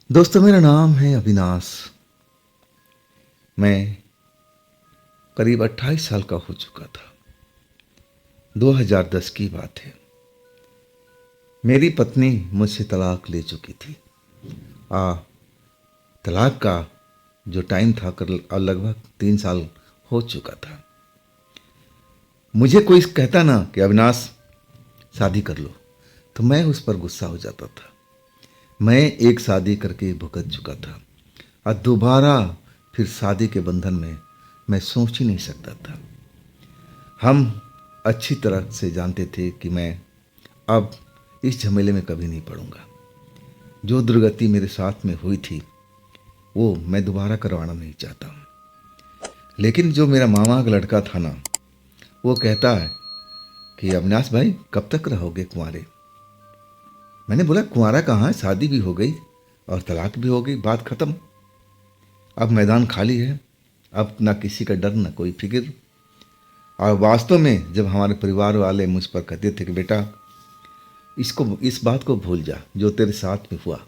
दोस्तों, मेरा नाम है अविनाश। मैं करीब 28 साल का हो चुका था। 2010 की बात है। मेरी पत्नी मुझसे तलाक ले चुकी थी। आ तलाक का जो टाइम था लगभग 3 साल हो चुका था। मुझे कोई कहता ना कि अविनाश शादी कर लो, तो मैं उस पर गुस्सा हो जाता था। मैं एक शादी करके भुगत चुका था और दोबारा फिर शादी के बंधन में मैं सोच ही नहीं सकता था। हम अच्छी तरह से जानते थे कि मैं अब इस झमेले में कभी नहीं पड़ूंगा। जो दुर्गति मेरे साथ में हुई थी वो मैं दोबारा करवाना नहीं चाहता हूँ। लेकिन जो मेरा मामा का लड़का था ना, वो कहता है कि अविनाश भाई कब तक रहोगे कुंवारे। मैंने बोला कुंवारा कहाँ है, शादी भी हो गई और तलाक भी हो गई, बात खत्म। अब मैदान खाली है। अब ना किसी का डर ना कोई फिक्र। और वास्तव में जब हमारे परिवार वाले मुझ पर कहते थे कि बेटा इसको इस बात को भूल जा जो तेरे साथ में हुआ,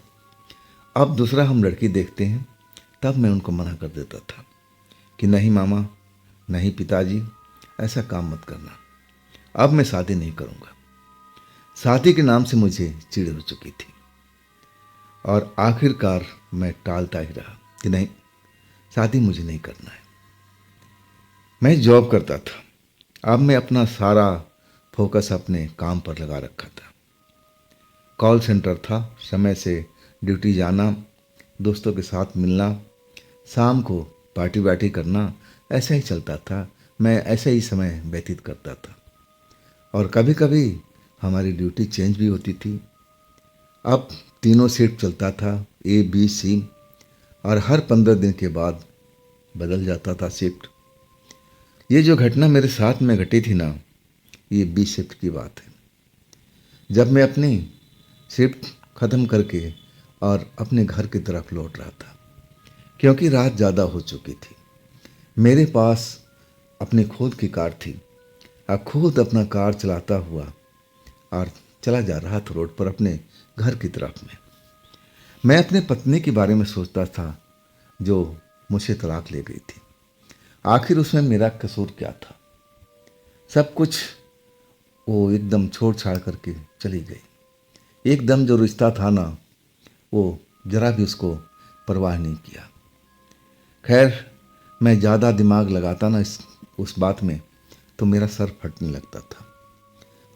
अब दूसरा हम लड़की देखते हैं, तब मैं उनको मना कर देता था कि नहीं मामा, नहीं पिताजी, ऐसा काम मत करना। अब मैं शादी नहीं करूँगा। शादी के नाम से मुझे चिढ़ हो चुकी थी और आखिरकार मैं टालता ही रहा कि नहीं, शादी मुझे नहीं करना है। मैं जॉब करता था। अब मैं अपना सारा फोकस अपने काम पर लगा रखा था। कॉल सेंटर था। समय से ड्यूटी जाना, दोस्तों के साथ मिलना, शाम को पार्टी वार्टी करना, ऐसा ही चलता था। मैं ऐसे ही समय व्यतीत करता था और कभी कभी हमारी ड्यूटी चेंज भी होती थी। अब तीनों शिफ्ट चलता था, ए बी सी, और हर 15 दिन के बाद बदल जाता था शिफ्ट। ये जो घटना मेरे साथ में घटी थी ना, ये बी शिफ्ट की बात है। जब मैं अपनी शिफ्ट ख़त्म करके और अपने घर की तरफ लौट रहा था, क्योंकि रात ज़्यादा हो चुकी थी। मेरे पास अपनी खुद की कार थी। अब खुद अपना कार चलाता हुआ और चला जा रहा था रोड पर अपने घर की तरफ में। मैं अपने पत्नी के बारे में सोचता था जो मुझसे तलाक ले गई थी। आखिर उसमें मेरा कसूर क्या था। सब कुछ वो एकदम छोड़ छाड़ करके चली गई। एकदम जो रिश्ता था ना, वो जरा भी उसको परवाह नहीं किया। खैर, मैं ज़्यादा दिमाग लगाता ना इस उस बात में, तो मेरा सर फटने लगता था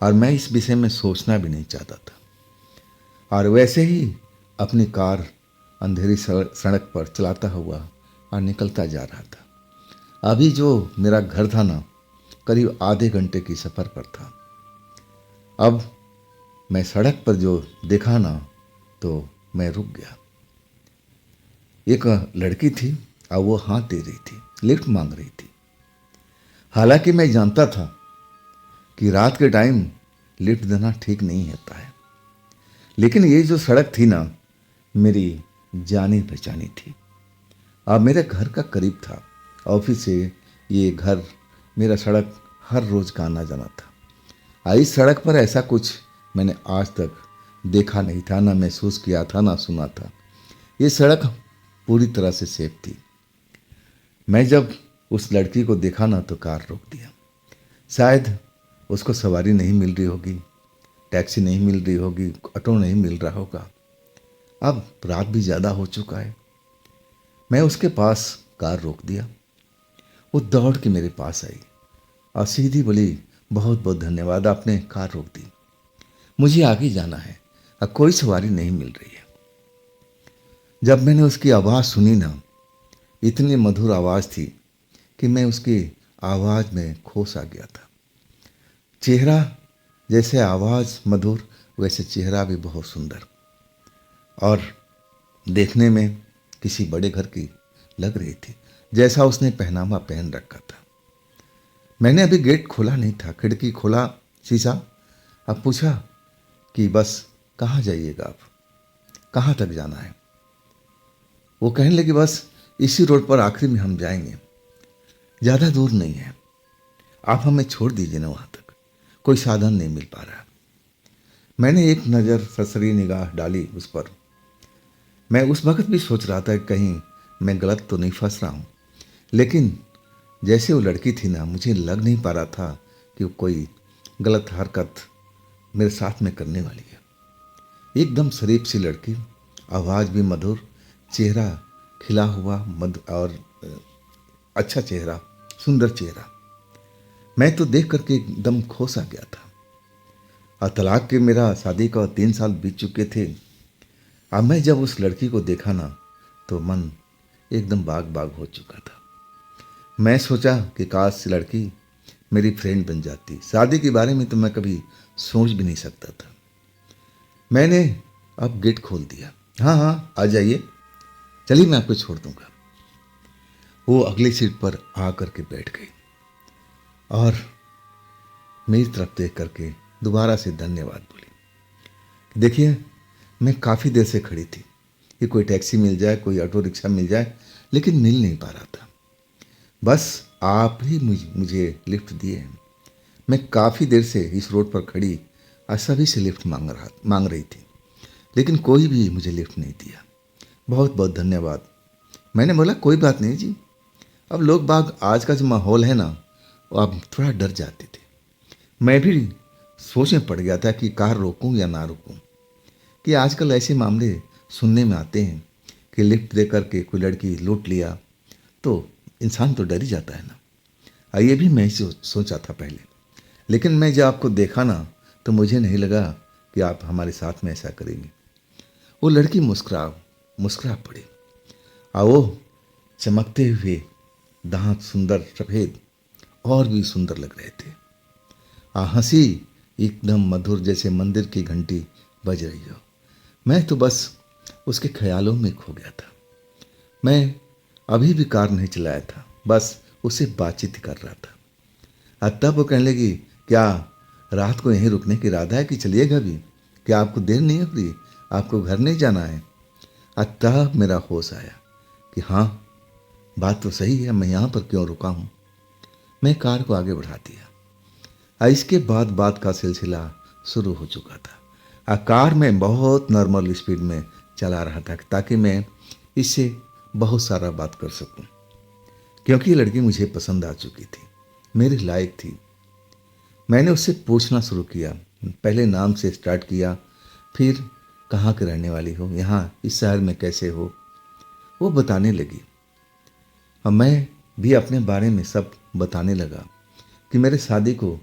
और मैं इस विषय में सोचना भी नहीं चाहता था। और वैसे ही अपनी कार अंधेरी सड़क पर चलाता हुआ और निकलता जा रहा था। अभी जो मेरा घर था ना, करीब आधे घंटे की सफ़र पर था। अब मैं सड़क पर जो देखा ना, तो मैं रुक गया। एक लड़की थी और वो हाथ दे रही थी, लिफ्ट मांग रही थी। हालांकि मैं जानता था कि रात के टाइम लिफ्ट देना ठीक नहीं होता है, लेकिन ये जो सड़क थी ना, मेरी जानी पहचानी थी। अब मेरे घर का करीब था। ऑफिस से ये घर, मेरा सड़क हर रोज़ का आना जाना था। इस सड़क पर ऐसा कुछ मैंने आज तक देखा नहीं था, ना महसूस किया था, ना सुना था। ये सड़क पूरी तरह से सेफ थी। मैं जब उस लड़की को देखा ना, तो कार रोक दिया। शायद उसको सवारी नहीं मिल रही होगी, टैक्सी नहीं मिल रही होगी, ऑटो नहीं मिल रहा होगा। अब रात भी ज़्यादा हो चुका है। मैं उसके पास कार रोक दिया। वो दौड़ के मेरे पास आई और सीधी बोली, बहुत बहुत धन्यवाद, आपने कार रोक दी, मुझे आगे जाना है, अब कोई सवारी नहीं मिल रही है। जब मैंने उसकी आवाज़ सुनी ना, इतनी मधुर आवाज़ थी कि मैं उसकी आवाज़ में खो सा गया था। चेहरा जैसे आवाज़ मधुर, वैसे चेहरा भी बहुत सुंदर और देखने में किसी बड़े घर की लग रही थी, जैसा उसने पहनावा पहन रखा था। मैंने अभी गेट खोला नहीं था, खिड़की खोला, शीशा। अब पूछा कि बस कहाँ जाइएगा आप, कहाँ तक जाना है। वो कहने लगी बस इसी रोड पर आखिरी में हम जाएंगे, ज़्यादा दूर नहीं है, आप हमें छोड़ दीजिए ना, वहाँ तक कोई साधन नहीं मिल पा रहा। मैंने एक नज़र ससरी निगाह डाली उस पर। मैं उस वक्त भी सोच रहा था कि कहीं मैं गलत तो नहीं फंस रहा हूँ। लेकिन जैसे वो लड़की थी ना, मुझे लग नहीं पा रहा था कि वो कोई गलत हरकत मेरे साथ में करने वाली है। एकदम शरीफ सी लड़की, आवाज़ भी मधुर, चेहरा खिला हुआ मध और अच्छा चेहरा, सुंदर चेहरा। मैं तो देख करके एकदम खोस आ गया था। और तलाक के मेरा शादी का 3 साल बीत चुके थे। अब मैं जब उस लड़की को देखा ना, तो मन एकदम बाग बाग हो चुका था। मैं सोचा कि काश लड़की मेरी फ्रेंड बन जाती। शादी के बारे में तो मैं कभी सोच भी नहीं सकता था। मैंने अब गेट खोल दिया। हाँ हाँ, आ जाइए, चलिए मैं आपको छोड़ दूंगा। वो अगली सीट पर आ करके बैठ गई और मेरी तरफ देख करके दोबारा से धन्यवाद बोली। देखिए, मैं काफ़ी देर से खड़ी थी कि कोई टैक्सी मिल जाए, कोई ऑटो रिक्शा मिल जाए, लेकिन मिल नहीं पा रहा था। बस आप ही मुझे लिफ्ट दिए हैं। मैं काफ़ी देर से इस रोड पर खड़ी और सभी से लिफ्ट मांग रही थी, लेकिन कोई भी मुझे लिफ्ट नहीं दिया। बहुत बहुत धन्यवाद। मैंने बोला कोई बात नहीं जी। अब लोग बाग आज का जो माहौल है ना, वो अब थोड़ा डर जाते थे। मैं भी सोच में पड़ गया था कि कार रोकूं या ना रोकूं, कि आजकल ऐसे मामले सुनने में आते हैं कि लिफ्ट दे करके कोई लड़की लूट लिया, तो इंसान तो डर ही जाता है ना। ये भी मैं ही सोचा था पहले, लेकिन मैं जब आपको देखा ना, तो मुझे नहीं लगा कि आप हमारे साथ में ऐसा करेंगे। वो लड़की मुस्कुरा पड़ी और वो चमकते हुए दांत सुंदर सफ़ेद और भी सुंदर लग रहे थे। हंसी एकदम मधुर, जैसे मंदिर की घंटी बज रही हो। मैं तो बस उसके ख्यालों में खो गया था। मैं अभी भी कार नहीं चलाया था, बस उससे बातचीत कर रहा था। तब वो कहने लगी, क्या रात को यहीं रुकने की इरादा है कि चलिएगा भी? क्या आपको देर नहीं हो रही? आपको घर नहीं जाना है? तब मेरा होश आया कि हाँ, बात तो सही है, मैं यहाँ पर क्यों रुका हूँ। मैं कार को आगे बढ़ा दिया। इसके बाद बात का सिलसिला शुरू हो चुका था। कार में बहुत नॉर्मल स्पीड में चला रहा था ताकि मैं इससे बहुत सारा बात कर सकूं, क्योंकि ये लड़की मुझे पसंद आ चुकी थी, मेरे लायक थी। मैंने उससे पूछना शुरू किया। पहले नाम से स्टार्ट किया, फिर कहाँ के रहने वाली हो, यहाँ इस शहर में कैसे हो। वो बताने लगी और मैं भी अपने बारे में सब बताने लगा कि मेरे शादी को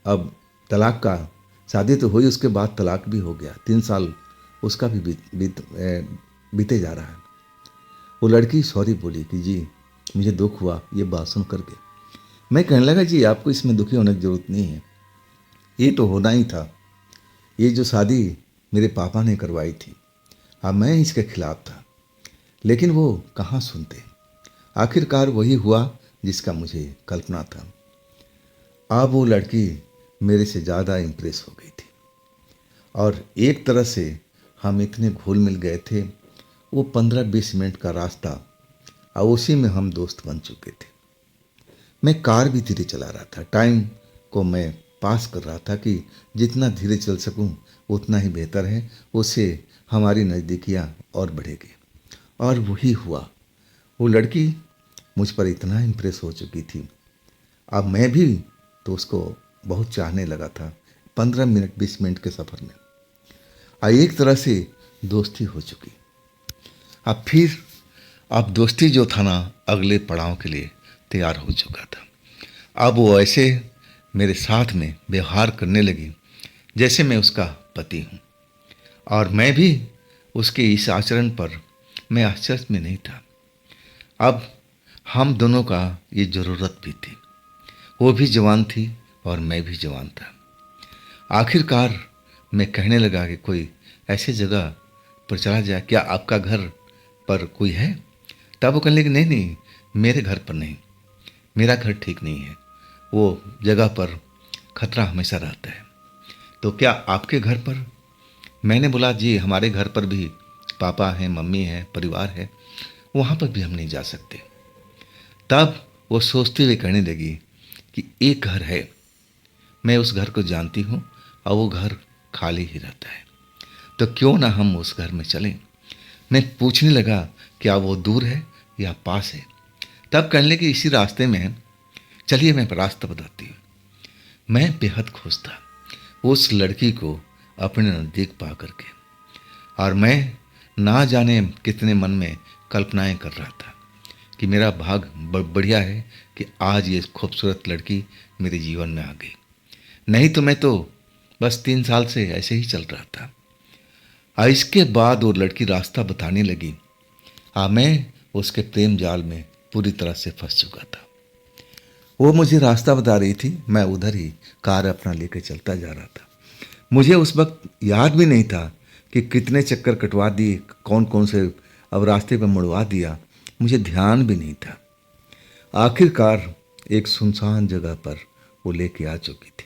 अब तलाक का, शादी तो हुई, उसके बाद तलाक भी हो गया। 3 साल उसका भी बीते जा रहा है। वो लड़की सॉरी बोली कि जी, मुझे दुख हुआ ये बात सुन करके। मैं कहने लगा, जी आपको इसमें दुखी होने की ज़रूरत नहीं है, ये तो होना ही था। ये जो शादी मेरे पापा ने करवाई थी, अब मैं इसके खिलाफ था, लेकिन वो कहाँ सुनते। आखिरकार वही हुआ जिसका मुझे कल्पना था। अब वो लड़की मेरे से ज़्यादा इम्प्रेस हो गई थी और एक तरह से हम इतने घुल मिल गए थे। वो 15-20 मिनट का रास्ता और उसी में हम दोस्त बन चुके थे। मैं कार भी धीरे चला रहा था, टाइम को मैं पास कर रहा था कि जितना धीरे चल सकूं उतना ही बेहतर है, उससे हमारी नज़दीकियाँ और बढ़ेगी। और वही हुआ। वो लड़की मुझ पर इतना इम्प्रेस हो चुकी थी, अब मैं भी तो उसको बहुत चाहने लगा था। 15 मिनट 20 मिनट के सफ़र में एक तरह से दोस्ती हो चुकी। अब दोस्ती जो था ना, अगले पड़ाव के लिए तैयार हो चुका था। अब वो ऐसे मेरे साथ में व्यवहार करने लगी जैसे मैं उसका पति हूँ, और मैं भी उसके इस आचरण पर मैं आश्चर्य में नहीं था। अब हम दोनों का ये ज़रूरत भी थी। वो भी जवान थी और मैं भी जवान था। आखिरकार मैं कहने लगा कि कोई ऐसी जगह पर चला जाए, क्या आपका घर पर कोई है? तब वो कहने लगी, नहीं नहीं, मेरे घर पर नहीं, मेरा घर ठीक नहीं है, वो जगह पर खतरा हमेशा रहता है। तो क्या आपके घर पर? मैंने बोला, जी हमारे घर पर भी पापा हैं, मम्मी है, परिवार है, वहाँ पर भी हम नहीं जा सकते। तब वो सोचते हुए कहने लगी कि एक घर है, मैं उस घर को जानती हूँ और वो घर खाली ही रहता है, तो क्यों ना हम उस घर में चलें। मैं पूछने लगा क्या वो दूर है या पास है। तब कहने लगी इसी रास्ते में है, चलिए मैं रास्ता बताती हूँ। मैं बेहद खुश था उस लड़की को अपने नज़दीक पा करके, और मैं ना जाने कितने मन में कल्पनाएं कर रहा था कि मेरा भाग बढ़िया है कि आज ये खूबसूरत लड़की मेरे जीवन में आ गई। नहीं तो मैं तो बस 3 साल से ऐसे ही चल रहा था। और इसके बाद वो लड़की रास्ता बताने लगी। मैं उसके प्रेम जाल में पूरी तरह से फंस चुका था। वो मुझे रास्ता बता रही थी, मैं उधर ही कार अपना लेकर चलता जा रहा था। मुझे उस वक्त याद भी नहीं था कि कितने चक्कर कटवा दिए, कौन कौन से अब रास्ते पर मुड़वा दिया, मुझे ध्यान भी नहीं था। आखिरकार एक सुनसान जगह पर वो लेके आ चुकी थी।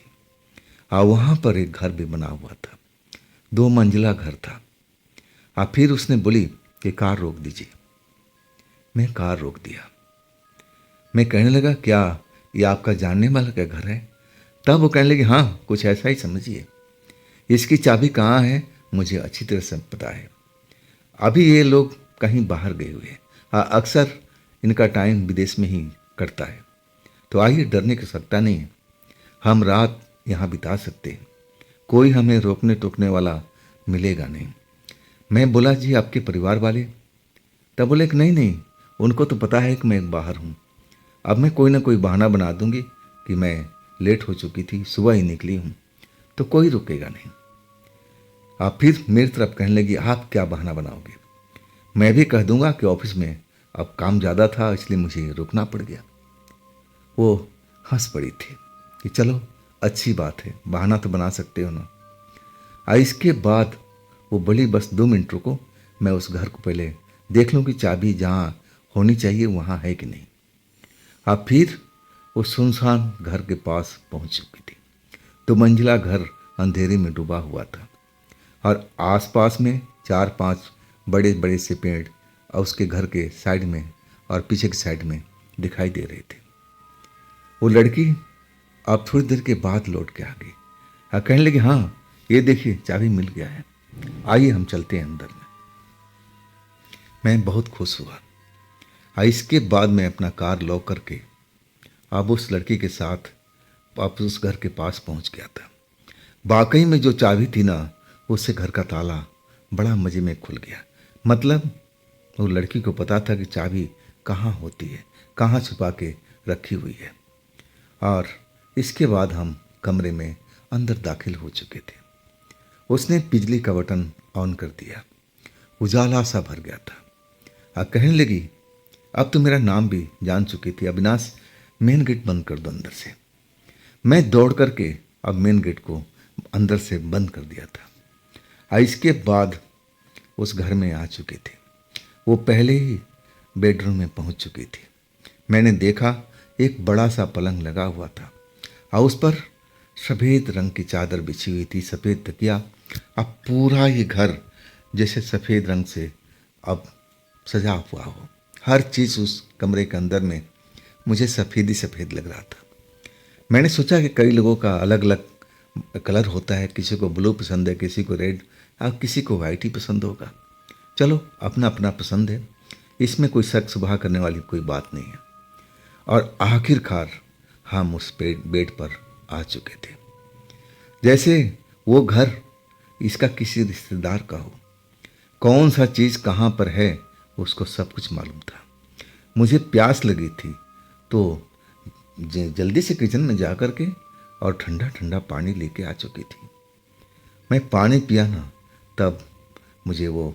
वहाँ पर एक घर भी बना हुआ था, 2 मंजिला घर था। फिर उसने बोली कि कार रोक दीजिए। मैं कार रोक दिया। मैं कहने लगा क्या ये आपका जानने वाला का घर है? तब वो कहने लगी हाँ, कुछ ऐसा ही समझिए। इसकी चाबी कहाँ है मुझे अच्छी तरह से पता है। अभी ये लोग कहीं बाहर गए हुए हैं। अक्सर इनका टाइम विदेश में ही कटता है, तो आइए, डरने की आवश्यकता नहीं है। हम रात यहाँ बिता सकते हैं, कोई हमें रोकने टोकने वाला मिलेगा नहीं। मैं बोला जी आपके परिवार वाले? तब बोले कि नहीं नहीं, उनको तो पता है कि मैं बाहर हूँ। अब मैं कोई ना कोई बहाना बना दूंगी कि मैं लेट हो चुकी थी, सुबह ही निकली हूँ, तो कोई रुकेगा नहीं। आप फिर मेरी तरफ कहने लगी आप क्या बहाना बनाओगे? मैं भी कह दूंगा कि ऑफिस में अब काम ज़्यादा था इसलिए मुझे रुकना पड़ गया। वो हंस पड़ी थी कि चलो अच्छी बात है, बहाना तो बना सकते हो ना। इसके बाद वो बोली बस 2 मिनट रुको, मैं उस घर को पहले देख लूँ कि चाबी जहाँ होनी चाहिए वहाँ है कि नहीं। फिर वो सुनसान घर के पास पहुँच चुकी थी। 2 मंजिला घर अंधेरे में डूबा हुआ था और आसपास में 4-5 बड़े बड़े से पेड़ और उसके घर के साइड में और पीछे की साइड में दिखाई दे रहे थे। वो लड़की अब थोड़ी देर के बाद लौट के आ गई। कहने लगी हाँ ये देखिए चाबी मिल गया है, आइए हम चलते हैं अंदर में। मैं बहुत खुश हुआ। इसके बाद मैं अपना कार लॉक करके अब उस लड़की के साथ वापस उस घर के पास पहुंच गया था। वाकई में जो चाबी थी ना, उससे घर का ताला बड़ा मज़े में खुल गया। मतलब वो लड़की को पता था कि चाबी कहाँ होती है, कहाँ छुपा के रखी हुई है। और इसके बाद हम कमरे में अंदर दाखिल हो चुके थे। उसने बिजली का बटन ऑन कर दिया, उजाला सा भर गया था। कहने लगी अब तो मेरा नाम भी जान चुकी थी, अविनाश मेन गेट बंद कर दो अंदर से। मैं दौड़ करके अब मेन गेट को अंदर से बंद कर दिया था। इसके बाद उस घर में आ चुके थे। वो पहले ही बेडरूम में पहुंच चुकी थी। मैंने देखा एक बड़ा सा पलंग लगा हुआ था और उस पर सफ़ेद रंग की चादर बिछी हुई थी, सफ़ेद तकिया। अब पूरा ये घर जैसे सफ़ेद रंग से अब सजा हुआ हो। हर चीज़ उस कमरे के अंदर में मुझे सफ़ेद ही सफ़ेद लग रहा था। मैंने सोचा कि कई लोगों का अलग अलग कलर होता है, किसी को ब्लू पसंद है, किसी को रेड और किसी को वाइट ही पसंद होगा। चलो अपना अपना पसंद है, इसमें कोई शक सुबह करने वाली कोई बात नहीं है। और आखिरकार हम उस बेड पर आ चुके थे, जैसे वो घर इसका किसी रिश्तेदार का हो। कौन सा चीज़ कहाँ पर है उसको सब कुछ मालूम था। मुझे प्यास लगी थी तो जल्दी से किचन में जा कर के और ठंडा ठंडा पानी लेके आ चुकी थी। मैं पानी पिया ना, तब मुझे वो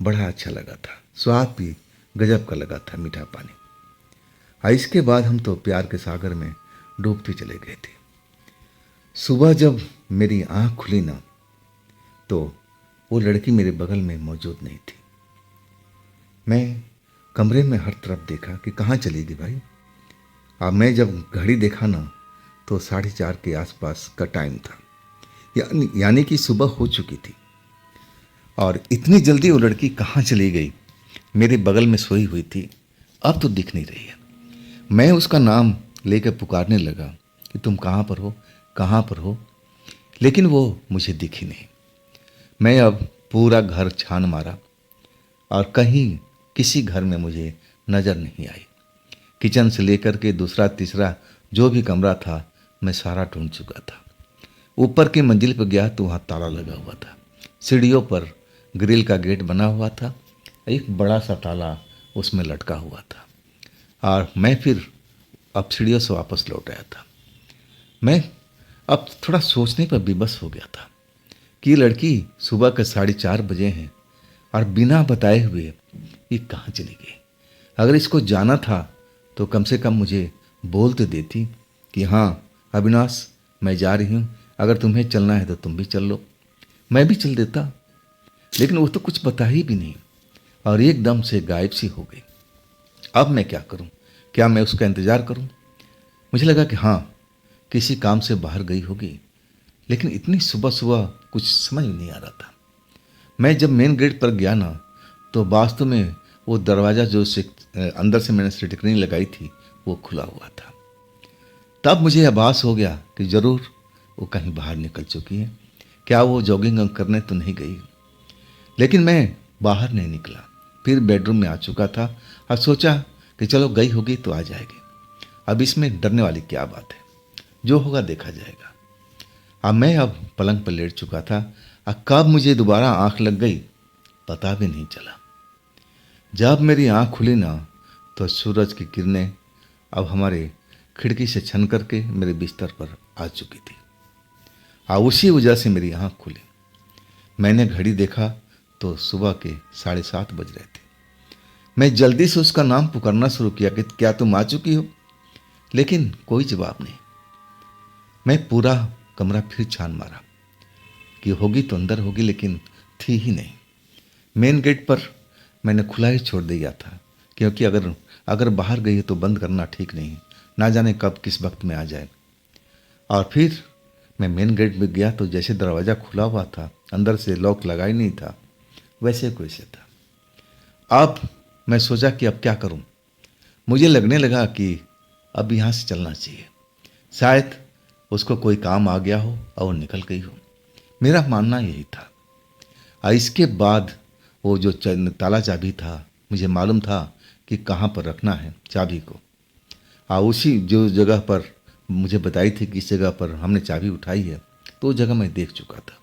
बड़ा अच्छा लगा था, स्वाद भी गजब का लगा था, मीठा पानी। इसके बाद हम तो प्यार के सागर में डूबते चले गए थे। सुबह जब मेरी आँख खुली ना, तो वो लड़की मेरे बगल में मौजूद नहीं थी। मैं कमरे में हर तरफ देखा कि कहाँ चली गई भाई। अब मैं जब घड़ी देखा ना, तो 4:30 के आसपास का टाइम था, यानी कि सुबह हो चुकी थी। और इतनी जल्दी वो लड़की कहाँ चली गई? मेरे बगल में सोई हुई थी, अब तो दिख नहीं रही है। मैं उसका नाम लेकर पुकारने लगा कि तुम कहाँ पर हो, कहाँ पर हो, लेकिन वो मुझे दिखी नहीं। मैं अब पूरा घर छान मारा और कहीं किसी घर में मुझे नज़र नहीं आई। किचन से लेकर के दूसरा तीसरा जो भी कमरा था मैं सारा ढूंढ चुका था। ऊपर की मंजिल पर गया तो वहाँ ताला लगा हुआ था। सीढ़ियों पर ग्रिल का गेट बना हुआ था, एक बड़ा सा ताला उसमें लटका हुआ था। और मैं फिर अब सीढ़ियों से वापस लौट आया था। मैं अब थोड़ा सोचने पर विवश हो गया था कि ये लड़की सुबह के 4:30 बजे हैं और बिना बताए हुए ये कहाँ चली गई। अगर इसको जाना था तो कम से कम मुझे बोल तो देती कि हाँ अविनाश, मैं जा रही हूँ, अगर तुम्हें चलना है तो तुम भी चल लो, मैं भी चल देता। लेकिन वो तो कुछ बता ही भी नहीं और एकदम से गायब सी हो गई। अब मैं क्या करूं? क्या मैं उसका इंतज़ार करूं? मुझे लगा कि हाँ, किसी काम से बाहर गई होगी, लेकिन इतनी सुबह सुबह कुछ समझ में नहीं आ रहा था। मैं जब मेन गेट पर गया ना, तो वास्तव में वो दरवाज़ा जो से अंदर से मैंने सिटकनी लगाई थी वो खुला हुआ था। तब मुझे आभास हो गया कि ज़रूर वो कहीं बाहर निकल चुकी है। क्या वो जॉगिंग करने तो नहीं गई? लेकिन मैं बाहर नहीं निकला। फिर बेडरूम में आ चुका था और सोचा कि चलो गई होगी तो आ जाएगी, अब इसमें डरने वाली क्या बात है, जो होगा देखा जाएगा। अब पलंग पर लेट चुका था और कब मुझे दोबारा आंख लग गई पता भी नहीं चला। जब मेरी आंख खुली ना, तो सूरज की किरणें अब हमारे खिड़की से छन करके मेरे बिस्तर पर आ चुकी थी और उसी वजह से मेरी आंख खुली। मैंने घड़ी देखा तो सुबह के 7:30 बज रहे थे। मैं जल्दी से उसका नाम पुकारना शुरू किया कि क्या तुम आ चुकी हो, लेकिन कोई जवाब नहीं। मैं पूरा कमरा फिर छान मारा कि होगी तो अंदर होगी, लेकिन थी ही नहीं। मेन गेट पर मैंने खुला ही छोड़ दिया था, क्योंकि अगर बाहर गई तो बंद करना ठीक नहीं, ना जाने कब किस वक्त में आ जाए। और फिर मैं मेन गेट में गया तो जैसे दरवाज़ा खुला हुआ था, अंदर से लॉक लगा ही नहीं था, वैसे वैसे था। अब मैं सोचा कि अब क्या करूं। मुझे लगने लगा कि अब यहाँ से चलना चाहिए। शायद उसको कोई काम आ गया हो और वो निकल गई हो, मेरा मानना यही था। और इसके बाद वो जो ताला चाबी था, मुझे मालूम था कि कहाँ पर रखना है चाबी को। और उसी जो जगह पर मुझे बताई थी कि इस जगह पर हमने चाबी उठाई है, तो वो जगह मैं देख चुका था।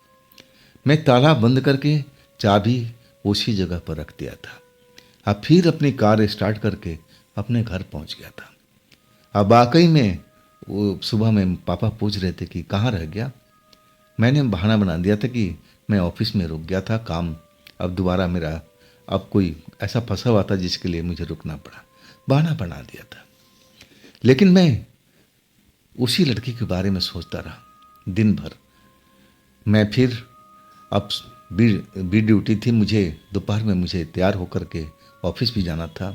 मैं ताला बंद करके चाबी उसी जगह पर रख दिया था। अब फिर अपनी कार स्टार्ट करके अपने घर पहुंच गया था। अब वाकई में वो सुबह में पापा पूछ रहे थे कि कहाँ रह गया। मैंने बहाना बना दिया था कि मैं ऑफिस में रुक गया था, काम अब दोबारा मेरा अब कोई ऐसा फंसा हुआ था जिसके लिए मुझे रुकना पड़ा, बहाना बना दिया था। लेकिन मैं उसी लड़की के बारे में सोचता रहा दिन भर। मैं फिर अब बी ड्यूटी थी, मुझे दोपहर में मुझे तैयार होकर के ऑफिस भी जाना था।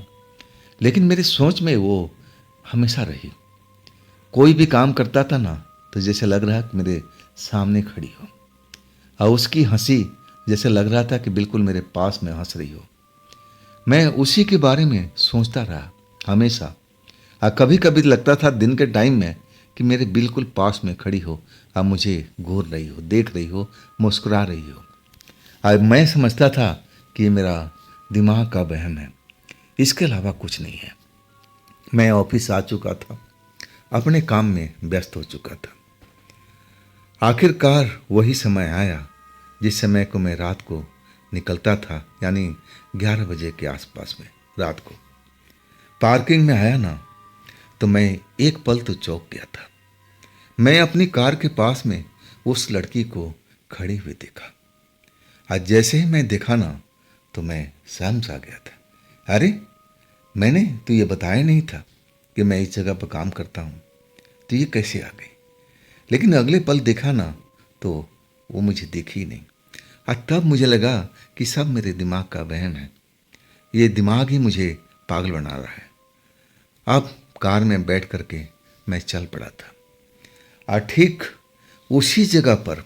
लेकिन मेरी सोच में वो हमेशा रही। कोई भी काम करता था ना, तो जैसे लग रहा कि मेरे सामने खड़ी हो, और उसकी हंसी जैसे लग रहा था कि बिल्कुल मेरे पास में हंस रही हो। मैं उसी के बारे में सोचता रहा हमेशा। और कभी कभी लगता था दिन के टाइम में कि मेरे बिल्कुल पास में खड़ी हो और मुझे घूर रही हो, देख रही हो, मुस्कुरा रही हो। और मैं समझता था कि ये मेरा दिमाग का वहम है, इसके अलावा कुछ नहीं है। मैं ऑफिस आ चुका था, अपने काम में व्यस्त हो चुका था। आखिरकार वही समय आया जिस समय को मैं रात को निकलता था, यानी 11 बजे के आसपास में रात को। पार्किंग में आया ना, तो मैं एक पल तो चौंक गया था। मैं अपनी कार के पास में उस लड़की को खड़ी हुई देखा। आज जैसे ही मैं देखा ना, तो मैं सहम सा गया था। अरे, मैंने तो ये बताया नहीं था कि मैं इस जगह पर काम करता हूँ, तो ये कैसे आ गई। लेकिन अगले पल देखा ना, तो वो मुझे दिखी ही नहीं। और तब मुझे लगा कि सब मेरे दिमाग का वहम है, ये दिमाग ही मुझे पागल बना रहा है। अब कार में बैठ करके मैं चल पड़ा था, और ठीक उसी जगह पर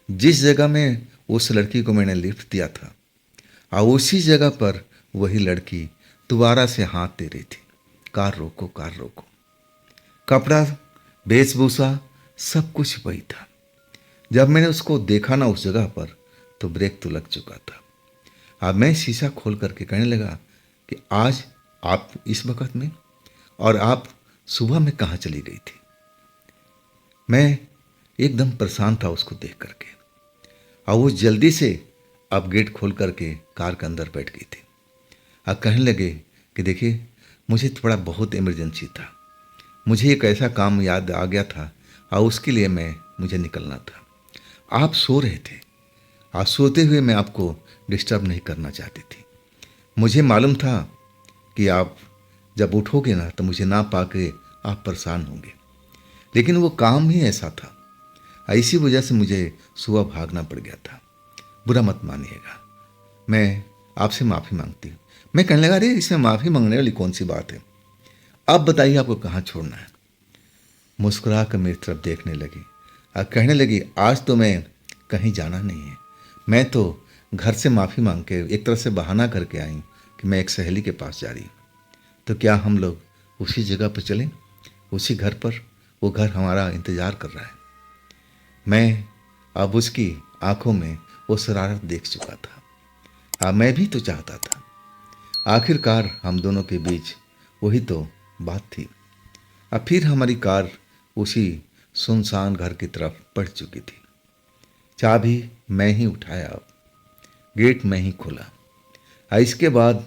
जिस जगह में उस लड़की को मैंने लिफ्ट दिया था, और उसी जगह पर वही लड़की दोबारा से हाथ दे रही थी, कार रोको, कार रोको। कपड़ा, वेशभूषा, सब कुछ वही था। जब मैंने उसको देखा ना उस जगह पर, तो ब्रेक तो लग चुका था। अब मैं शीशा खोल करके कहने लगा कि आज आप इस वक्त में, और आप सुबह में कहाँ चली गई थी। मैं एकदम परेशान था उसको देख करके, और वो जल्दी से अब गेट खोल करके कार के अंदर बैठ गई थी। अब कहने लगे कि देखिए, मुझे थोड़ा बहुत इमरजेंसी था, मुझे एक ऐसा काम याद आ गया था और उसके लिए मुझे निकलना था। आप सो रहे थे, आज सोते हुए मैं आपको डिस्टर्ब नहीं करना चाहती थी। मुझे मालूम था कि आप जब उठोगे ना तो मुझे ना पाके आप परेशान होंगे, लेकिन वो काम ही ऐसा था, इसी वजह से मुझे सुबह भागना पड़ गया था। बुरा मत मानिएगा, मैं आपसे माफ़ी मांगती हूँ। मैं कहने लगा, अरे इसमें माफ़ी मांगने वाली कौन सी बात है, आप बताइए आपको कहाँ छोड़ना है। मुस्कुरा कर मेरी तरफ देखने लगी और कहने लगी, आज तो मैं कहीं जाना नहीं है, मैं तो घर से माफ़ी मांग के एक तरह से बहाना करके आई कि मैं एक सहेली के पास जा रही हूँ। तो क्या हम लोग उसी जगह पर चलें, उसी घर पर? वो घर हमारा इंतज़ार कर रहा है। मैं अब उसकी आंखों में वो शरारत देख चुका था। मैं भी तो चाहता था। आखिरकार हम दोनों के बीच वही तो बात थी। अब फिर हमारी कार उसी सुनसान घर की तरफ बढ़ चुकी थी। चाबी मैं ही उठाया, अब गेट मैं ही खोला। इसके बाद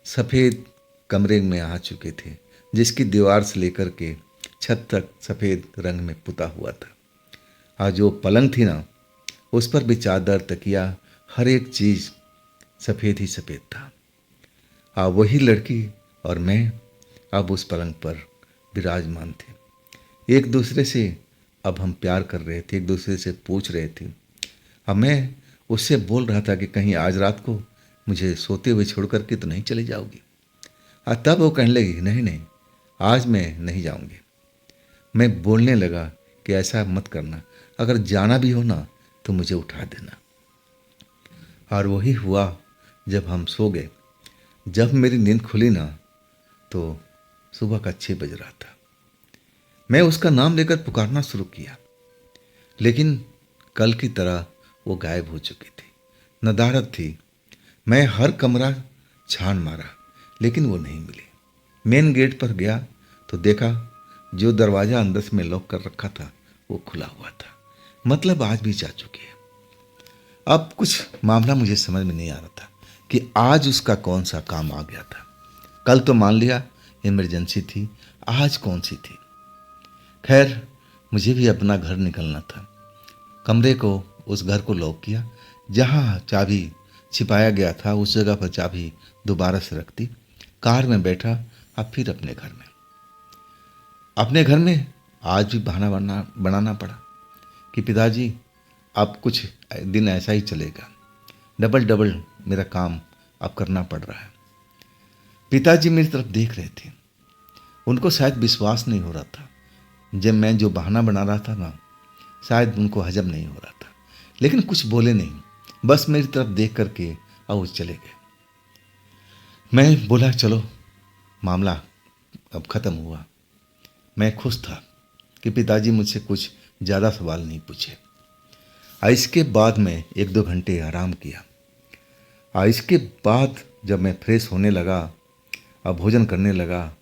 सफ़ेद कमरे में आ चुके थे, जिसकी दीवार से लेकर के छत तक सफ़ेद रंग में पुता हुआ था। जो पलंग थी ना, उस पर भी चादर, तकिया, हर एक चीज़ सफ़ेद ही सफ़ेद था। वही लड़की और मैं अब उस पलंग पर विराजमान थे। एक दूसरे से अब हम प्यार कर रहे थे, एक दूसरे से पूछ रहे थे। अब मैं उससे बोल रहा था कि कहीं आज रात को मुझे सोते हुए छोड़ करके तो नहीं चली जाओगी। तब वो कहने लगी, नहीं नहीं, आज मैं नहीं जाऊंगी। मैं बोलने लगा कि ऐसा मत करना, अगर जाना भी हो ना तो मुझे उठा देना। और वही हुआ। जब हम सो गए, जब मेरी नींद खुली ना तो सुबह का 6 बज रहा था। मैं उसका नाम लेकर पुकारना शुरू किया, लेकिन कल की तरह वो गायब हो चुकी थी, नदारद थी। मैं हर कमरा छान मारा, लेकिन वो नहीं मिली। मेन गेट पर गया तो देखा जो दरवाज़ा अंदर से मैं लॉक कर रखा था वो खुला हुआ था, मतलब आज भी जा चुकी है। अब कुछ मामला मुझे समझ में नहीं आ रहा था कि आज उसका कौन सा काम आ गया था। कल तो मान लिया इमरजेंसी थी, आज कौन सी थी। खैर, मुझे भी अपना घर निकलना था। कमरे को, उस घर को लॉक किया, जहाँ चाबी छिपाया गया था उस जगह पर चाबी दोबारा से रख दी। कार में बैठा, अब फिर अपने घर में आज भी बहाना बनाना पड़ा कि पिताजी अब कुछ दिन ऐसा ही चलेगा, डबल डबल मेरा काम अब करना पड़ रहा है। पिताजी मेरी तरफ देख रहे थे, उनको शायद विश्वास नहीं हो रहा था। जब मैं जो बहाना बना रहा था ना, शायद उनको हजम नहीं हो रहा था, लेकिन कुछ बोले नहीं, बस मेरी तरफ देख करके और वो चले गए। मैं बोला, चलो मामला अब ख़त्म हुआ। मैं खुश था कि पिताजी मुझसे कुछ ज़्यादा सवाल नहीं पूछे। इसके बाद मैं 1-2 घंटे आराम किया। इसके बाद जब मैं फ्रेश होने लगा और भोजन करने लगा,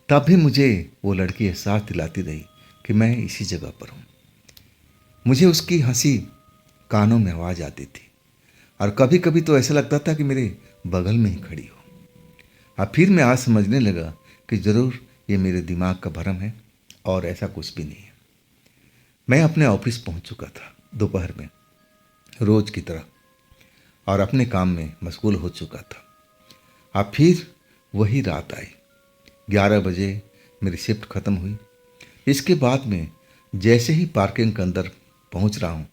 तब भी मुझे वो लड़की एहसास दिलाती रही कि मैं इसी जगह पर हूँ। मुझे उसकी हंसी कानों में आवाज़ आती थी, और कभी कभी तो ऐसा लगता था कि मेरे बगल में ही खड़ी हो। फिर मैं आज समझने लगा कि ज़रूर ये मेरे दिमाग का भ्रम है और ऐसा कुछ भी नहीं है। मैं अपने ऑफिस पहुंच चुका था दोपहर में, रोज की तरह, और अपने काम में मशगूल हो चुका था। फिर वही रात आई। 11 बजे मेरी शिफ्ट ख़त्म हुई। इसके बाद में जैसे ही पार्किंग के अंदर पहुंच रहा हूँ,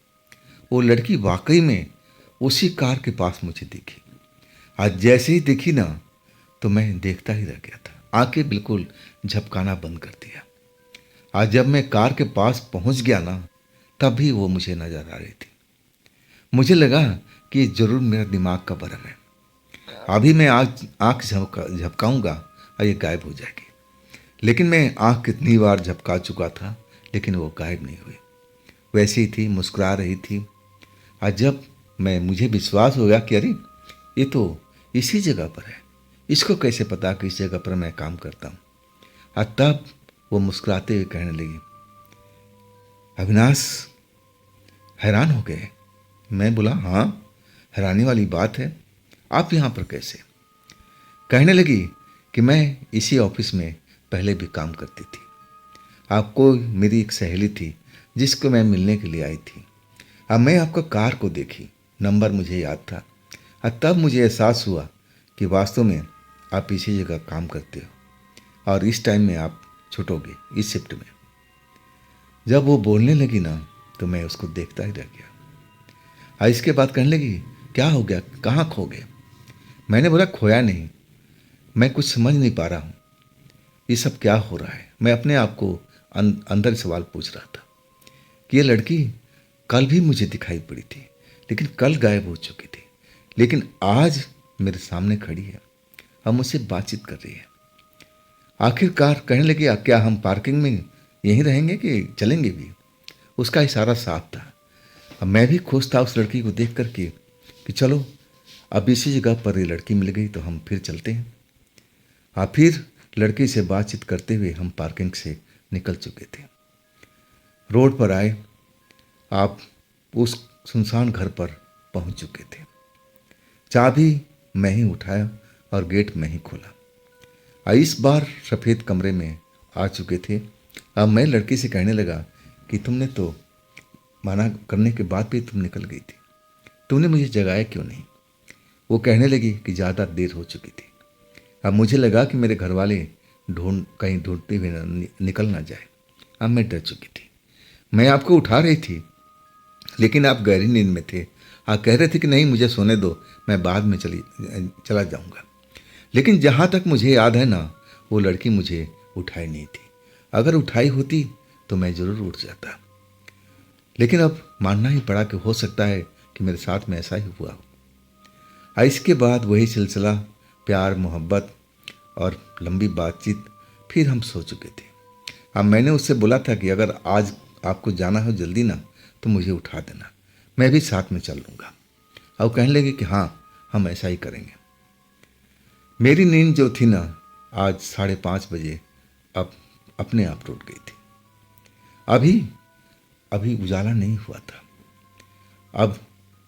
वो लड़की वाकई में उसी कार के पास मुझे दिखी। आज जैसे ही दिखी ना तो मैं देखता ही रह गया था, आंखें बिल्कुल झपकाना बंद कर दिया। आज जब मैं कार के पास पहुंच गया ना, तब भी वो मुझे नजर आ रही थी। मुझे लगा कि ये जरूर मेरा दिमाग का भ्रम है। अभी मैं आज आंख झपकाऊंगा और ये गायब हो जाएगी। लेकिन मैं आंख कितनी बार झपका चुका था, लेकिन वो गायब नहीं हुई, वैसी ही थी, मुस्कुरा रही थी। आज जब मुझे विश्वास हो गया कि अरे ये तो इसी जगह पर है, इसको कैसे पता कि इस जगह पर मैं काम करता हूँ। और तब वो मुस्कुराते हुए कहने लगी, अविनाश हैरान हो गए। मैं बोला, हाँ हैरानी वाली बात है, आप यहाँ पर कैसे। कहने लगी कि मैं इसी ऑफिस में पहले भी काम करती थी। आपको मेरी एक सहेली थी जिसको मैं मिलने के लिए आई थी। अब मैं आपका कार को देखी, नंबर मुझे याद था, और तब मुझे एहसास हुआ कि वास्तव में आप इसी जगह काम करते हो और इस टाइम में आप छूटोगे, इस शिफ्ट में। जब वो बोलने लगी ना तो मैं उसको देखता ही रह गया। और इसके बाद कहने लगी, क्या हो गया, कहाँ खो गए। मैंने बोला, खोया नहीं, मैं कुछ समझ नहीं पा रहा हूँ, ये सब क्या हो रहा है। मैं अपने आप को अंदर सवाल पूछ रहा था कि ये लड़की कल भी मुझे दिखाई पड़ी थी, लेकिन कल गायब हो चुकी थी, लेकिन आज मेरे सामने खड़ी है और मुझसे बातचीत कर रही है। आखिरकार कहने लगी, क्या हम पार्किंग में यहीं रहेंगे कि चलेंगे भी। उसका इशारा साफ था। अब मैं भी खुश था उस लड़की को देख कर के कि चलो अब इसी जगह पर ये लड़की मिल गई तो हम फिर चलते हैं। और फिर लड़की से बातचीत करते हुए हम पार्किंग से निकल चुके थे। रोड पर आए, आप उस सुनसान घर पर पहुंच चुके थे। चाबी मैं ही उठाया और गेट मैं ही खोला। इस बार सफ़ेद कमरे में आ चुके थे। अब मैं लड़की से कहने लगा कि तुमने तो मना करने के बाद भी तुम निकल गई थी, तुमने मुझे जगाया क्यों नहीं। वो कहने लगी कि ज़्यादा देर हो चुकी थी। अब मुझे लगा कि मेरे घर वाले कहीं ढूंढते हुए निकल ना जाए। अब मैं डर चुकी थी। मैं आपको उठा रही थी लेकिन आप गहरी नींद में थे। आप कह रहे थे कि नहीं मुझे सोने दो, मैं बाद में चला जाऊंगा। लेकिन जहाँ तक मुझे याद है ना, वो लड़की मुझे उठाई नहीं थी। अगर उठाई होती तो मैं ज़रूर उठ जाता। लेकिन अब मानना ही पड़ा कि हो सकता है कि मेरे साथ में ऐसा ही हुआ हो। इसके बाद वही सिलसिला, प्यार मोहब्बत और लंबी बातचीत। फिर हम सो चुके थे। अब मैंने उससे बोला था कि अगर आज आपको जाना हो जल्दी ना तो मुझे उठा देना, मैं भी साथ में चल लूँगा। अब कहने लगे कि हाँ हम ऐसा ही करेंगे। मेरी नींद जो थी ना आज 5:30 बजे अब अपने आप टूट गई थी। अभी उजाला नहीं हुआ था, अब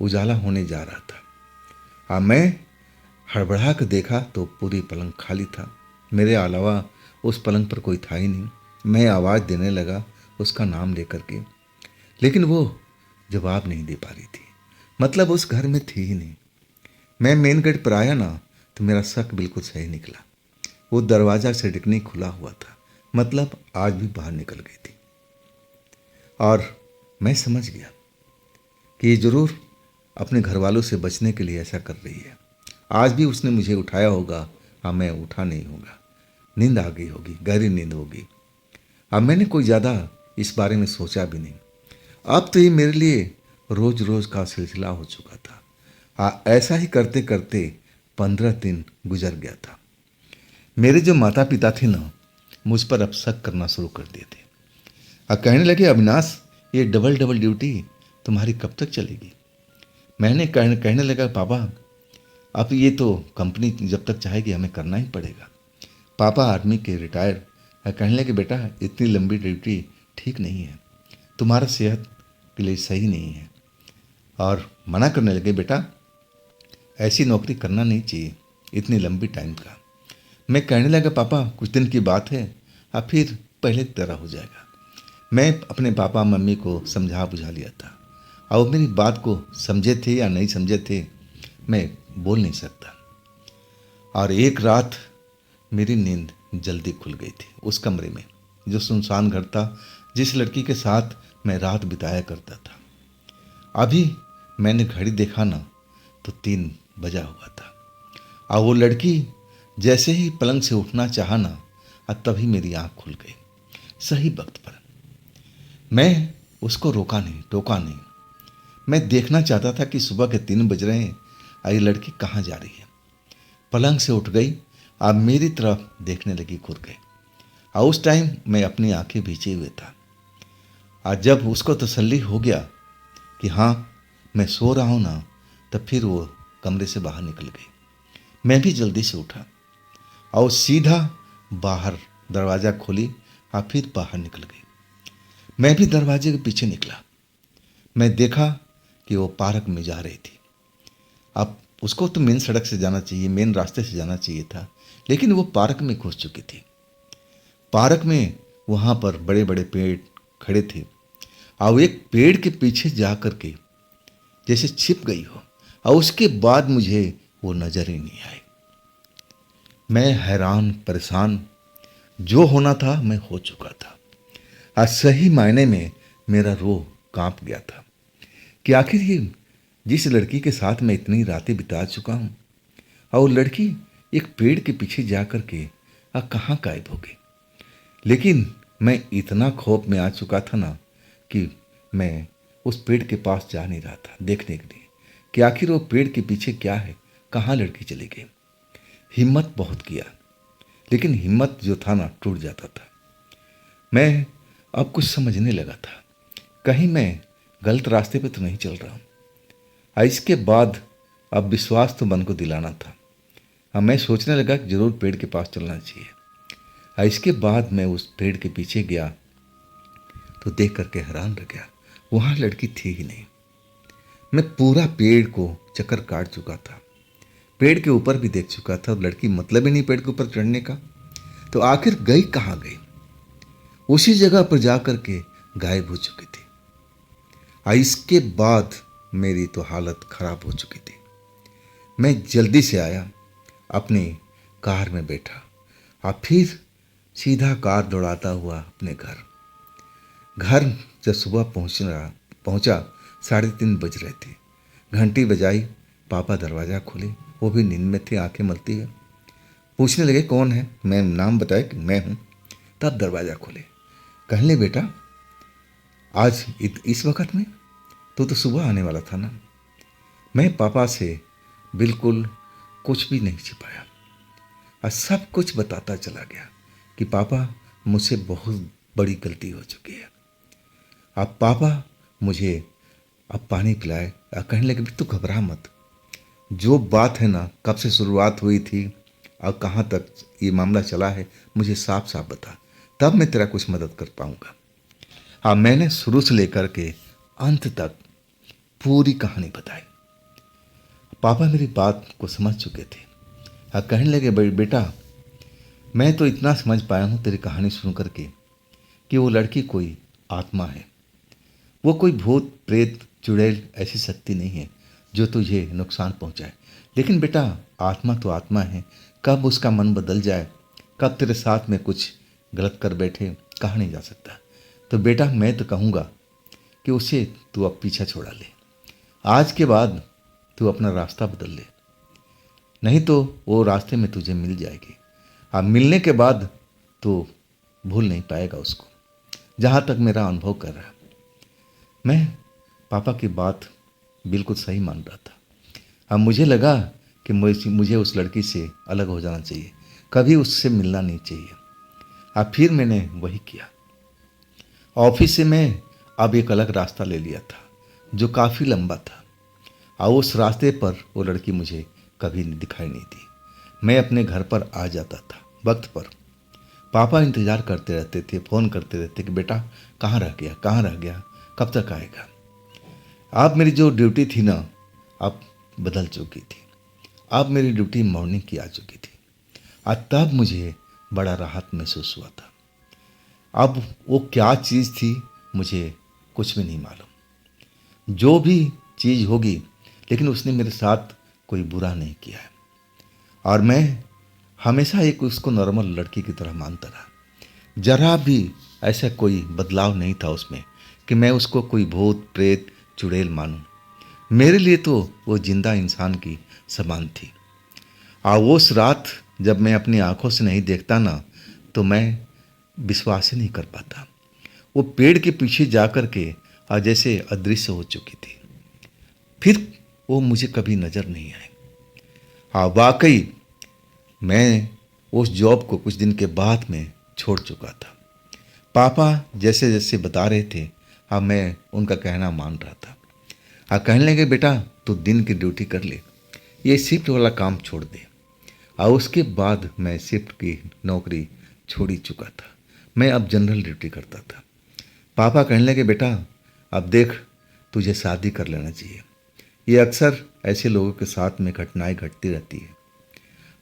उजाला होने जा रहा था। मैं हड़बड़ा कर देखा तो पूरी पलंग खाली था। मेरे अलावा उस पलंग पर कोई था ही नहीं। मैं आवाज़ देने लगा उसका नाम लेकर के, लेकिन वो जवाब नहीं दे पा रही थी। मतलब उस घर में थी ही नहीं। मैं मेन गेट पर आया ना तो मेरा शक बिल्कुल सही निकला। वो दरवाज़ा सड़कनी खुला हुआ था, मतलब आज भी बाहर निकल गई थी। और मैं समझ गया कि ये ज़रूर अपने घर वालों से बचने के लिए ऐसा कर रही है। आज भी उसने मुझे उठाया होगा, हाँ मैं उठा नहीं होगा, नींद आ गई होगी, गहरी नींद होगी। अब मैंने कोई ज़्यादा इस बारे में सोचा भी नहीं। अब तो ये मेरे लिए रोज़ रोज़ का सिलसिला हो चुका था। ऐसा ही करते करते 15 दिन गुजर गया था। मेरे जो माता पिता थे ना, मुझ पर अब शक करना शुरू कर दिए थे। कहने लगे, अविनाश ये डबल डबल ड्यूटी तुम्हारी कब तक चलेगी। मैंने कहने लगा, पापा अब ये तो कंपनी जब तक चाहेगी हमें करना ही पड़ेगा। पापा आर्मी के रिटायर। कहने लगे, बेटा इतनी लंबी ड्यूटी ठीक नहीं है, तुम्हारा सेहत के लिए सही नहीं है। और मना करने लगे, बेटा ऐसी नौकरी करना नहीं चाहिए इतनी लंबी टाइम का। मैं कहने लगा, पापा कुछ दिन की बात है, अब फिर पहले की तरह हो जाएगा। मैं अपने पापा मम्मी को समझा बुझा लिया था, और वो मेरी बात को समझे थे या नहीं समझे थे मैं बोल नहीं सकता। और एक रात मेरी नींद जल्दी खुल गई थी उस कमरे में जो सुनसान घर था, जिस लड़की के साथ मैं रात बिताया करता था। अभी मैंने घड़ी देखा ना तो 3 बजा हुआ था। और वो लड़की जैसे ही पलंग से उठना चाहा ना, तभी मेरी आँख खुल गई सही वक्त पर। मैं उसको रोका नहीं, टोका नहीं। मैं देखना चाहता था कि सुबह के 3 बज रहे हैं और ये लड़की कहाँ जा रही है। पलंग से उठ गई, अब मेरी तरफ देखने लगी घूर के। और उस टाइम मैं अपनी आंखें भींचे हुए था। आज जब उसको तसल्ली हो गया कि हाँ मैं सो रहा हूँ ना, तब फिर वो कमरे से बाहर निकल गई। मैं भी जल्दी से उठा और सीधा बाहर दरवाज़ा खोली और फिर बाहर निकल गई। मैं भी दरवाजे के पीछे निकला। मैं देखा कि वो पार्क में जा रही थी। अब उसको तो मेन सड़क से जाना चाहिए, मेन रास्ते से जाना चाहिए था, लेकिन वो पार्क में घुस चुकी थी। पार्क में वहाँ पर बड़े बड़े पेड़ खड़े थे और एक पेड़ के पीछे जा कर के जैसे छिप गई हो, और उसके बाद मुझे वो नजर ही नहीं आई। मैं हैरान परेशान, जो होना था मैं हो चुका था। आज सही मायने में मेरा रूह कांप गया था कि आखिर ये जिस लड़की के साथ मैं इतनी रातें बिता चुका हूँ, और वो लड़की एक पेड़ के पीछे जा कर के कहाँ गायब हो गई। लेकिन मैं इतना खौफ में आ चुका था ना कि मैं उस पेड़ के पास जा नहीं रहा था देखने के लिए कि आखिर वो पेड़ के पीछे क्या है, कहाँ लड़की चली गई। हिम्मत बहुत किया, लेकिन हिम्मत जो था ना टूट जाता था। मैं अब कुछ समझने लगा था, कहीं मैं गलत रास्ते पे तो नहीं चल रहा हूँ। इसके बाद अब विश्वास तो मन को दिलाना था। मैं सोचने लगा कि जरूर पेड़ के पास चलना चाहिए। इसके बाद मैं उस पेड़ के पीछे गया तो देख करके हैरान रह गया, वहाँ लड़की थी ही नहीं। मैं पूरा पेड़ को चक्कर काट चुका था, पेड़ के ऊपर भी देख चुका था, लड़की मतलब ही नहीं पेड़ के ऊपर चढ़ने का। तो आखिर गई कहाँ गई? उसी जगह पर जा कर के गायब हो चुकी थी। इसके बाद मेरी तो हालत खराब हो चुकी थी। मैं जल्दी से आया, अपनी कार में बैठा और फिर सीधा कार दौड़ाता हुआ अपने घर जब सुबह पहुंचा 3:30 बज रहे थे। घंटी बजाई, पापा दरवाज़ा खोले, वो भी नींद में थे, आंखें मलती है। पूछने लगे कौन है, मैं नाम बताया कि मैं हूँ। तब दरवाज़ा खोले, कहने लगे बेटा आज इस वक्त में, तो सुबह आने वाला था ना। मैं पापा से बिल्कुल कुछ भी नहीं छिपाया और सब कुछ बताता चला गया कि पापा मुझसे बहुत बड़ी गलती हो चुकी है। अब पापा मुझे अब पानी पिलाए और कहने लगे तू घबरा मत, जो बात है ना कब से शुरुआत हुई थी और कहाँ तक ये मामला चला है मुझे साफ साफ बता, तब मैं तेरा कुछ मदद कर पाऊँगा। हाँ, मैंने शुरू से लेकर के अंत तक पूरी कहानी बताई। पापा मेरी बात को समझ चुके थे और कहने लगे बेटा मैं तो इतना समझ पाया हूँ तेरी कहानी सुन करके कि वो लड़की कोई आत्मा है, वो कोई भूत प्रेत चुड़ैल ऐसी शक्ति नहीं है जो तुझे नुकसान पहुँचाए। लेकिन बेटा आत्मा तो आत्मा है, कब उसका मन बदल जाए, कब तेरे साथ में कुछ गलत कर बैठे, कहा नहीं जा सकता। तो बेटा मैं तो कहूँगा कि उसे तू अब पीछा छोड़ा ले, आज के बाद तू अपना रास्ता बदल ले, नहीं तो वो रास्ते में तुझे मिल जाएगी। अब मिलने के बाद तो भूल नहीं पाएगा उसको, जहाँ तक मेरा अनुभव कर रहा है। मैं पापा की बात बिल्कुल सही मान रहा था। अब मुझे लगा कि मुझे उस लड़की से अलग हो जाना चाहिए, कभी उससे मिलना नहीं चाहिए। अब फिर मैंने वही किया। ऑफिस से मैं अब एक अलग रास्ता ले लिया था जो काफ़ी लंबा था, और उस रास्ते पर वो लड़की मुझे कभी दिखाई नहीं दी। मैं अपने घर पर आ जाता था वक्त पर। पापा इंतज़ार करते रहते थे, फ़ोन करते रहते कि बेटा कहाँ रह गया, कब तक आएगा। अब मेरी जो ड्यूटी थी ना अब बदल चुकी थी, अब मेरी ड्यूटी मॉर्निंग की आ चुकी थी। और तब मुझे बड़ा राहत महसूस हुआ था। अब वो क्या चीज़ थी मुझे कुछ भी नहीं मालूम, जो भी चीज़ होगी, लेकिन उसने मेरे साथ कोई बुरा नहीं किया है। और मैं हमेशा एक उसको नॉर्मल लड़की की तरह मानता रहा, जरा भी ऐसा कोई बदलाव नहीं था उसमें कि मैं उसको कोई भूत प्रेत चुड़ैल मानूं। मेरे लिए तो वो जिंदा इंसान की समान थी। और उस रात जब मैं अपनी आंखों से नहीं देखता ना तो मैं विश्वास ही नहीं कर पाता। वो पेड़ के पीछे जा कर के जैसे अदृश्य हो चुकी थी, फिर वो मुझे कभी नज़र नहीं आई। हाँ वाकई मैं उस जॉब को कुछ दिन के बाद में छोड़ चुका था। पापा जैसे जैसे बता रहे थे मैं उनका कहना मान रहा था। कहने लगे बेटा तू दिन की ड्यूटी कर ले, ये शिफ्ट वाला काम छोड़ दे। और उसके बाद मैं शिफ्ट की नौकरी छोड़ ही चुका था। मैं अब जनरल ड्यूटी करता था। पापा कहने लगे, बेटा अब देख, तुझे शादी कर लेना चाहिए। ये अक्सर ऐसे लोगों के साथ में घटनाएं घटती रहती है।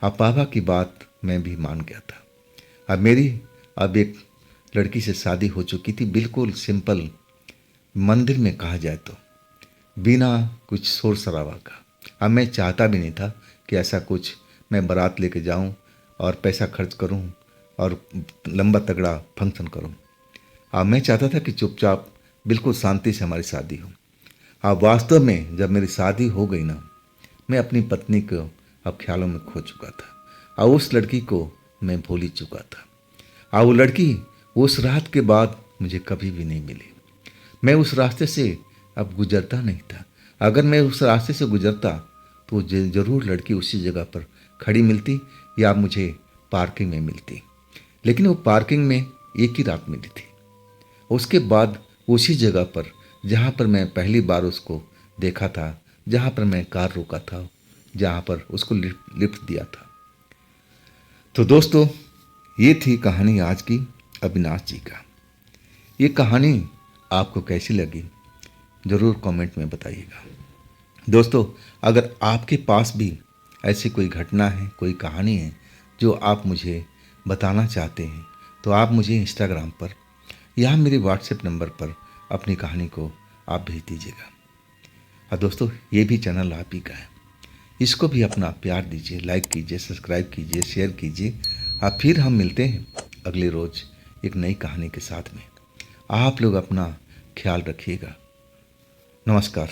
अब पापा की बात मैं भी मान गया था। अब एक लड़की से शादी हो चुकी थी, बिल्कुल सिंपल, मंदिर में कहा जाए तो, बिना कुछ शोर शराबा का। अब मैं चाहता भी नहीं था कि ऐसा कुछ मैं बारात लेके जाऊं और पैसा खर्च करूं और लंबा तगड़ा फंक्शन करूं। अब मैं चाहता था कि चुपचाप बिल्कुल शांति से हमारी शादी हो। अब वास्तव में जब मेरी शादी हो गई ना, मैं अपनी पत्नी को अब ख्यालों में खो चुका था और उस लड़की को मैं भूल ही चुका था। और वो लड़की उस रात के बाद मुझे कभी भी नहीं मिली। मैं उस रास्ते से अब गुजरता नहीं था। अगर मैं उस रास्ते से गुजरता तो ज़रूर लड़की उसी जगह पर खड़ी मिलती या मुझे पार्किंग में मिलती। लेकिन वो पार्किंग में एक ही रात मिली थी। उसके बाद उसी जगह पर जहाँ पर मैं पहली बार उसको देखा था, जहाँ पर मैं कार रोका था, जहाँ पर उसको लिफ्ट दिया था। तो दोस्तों, ये थी कहानी आज की अविनाश जी का। ये कहानी आपको कैसी लगी ज़रूर कमेंट में बताइएगा। दोस्तों, अगर आपके पास भी ऐसी कोई घटना है, कोई कहानी है जो आप मुझे बताना चाहते हैं, तो आप मुझे इंस्टाग्राम पर या मेरे व्हाट्सएप नंबर पर अपनी कहानी को आप भेज दीजिएगा। और दोस्तों, ये भी चैनल आप ही का है, इसको भी अपना प्यार दीजिए, लाइक कीजिए, सब्सक्राइब कीजिए, शेयर कीजिए। और फिर हम मिलते हैं अगले रोज़ एक नई कहानी के साथ में। आप लोग अपना ख्याल रखिएगा। नमस्कार।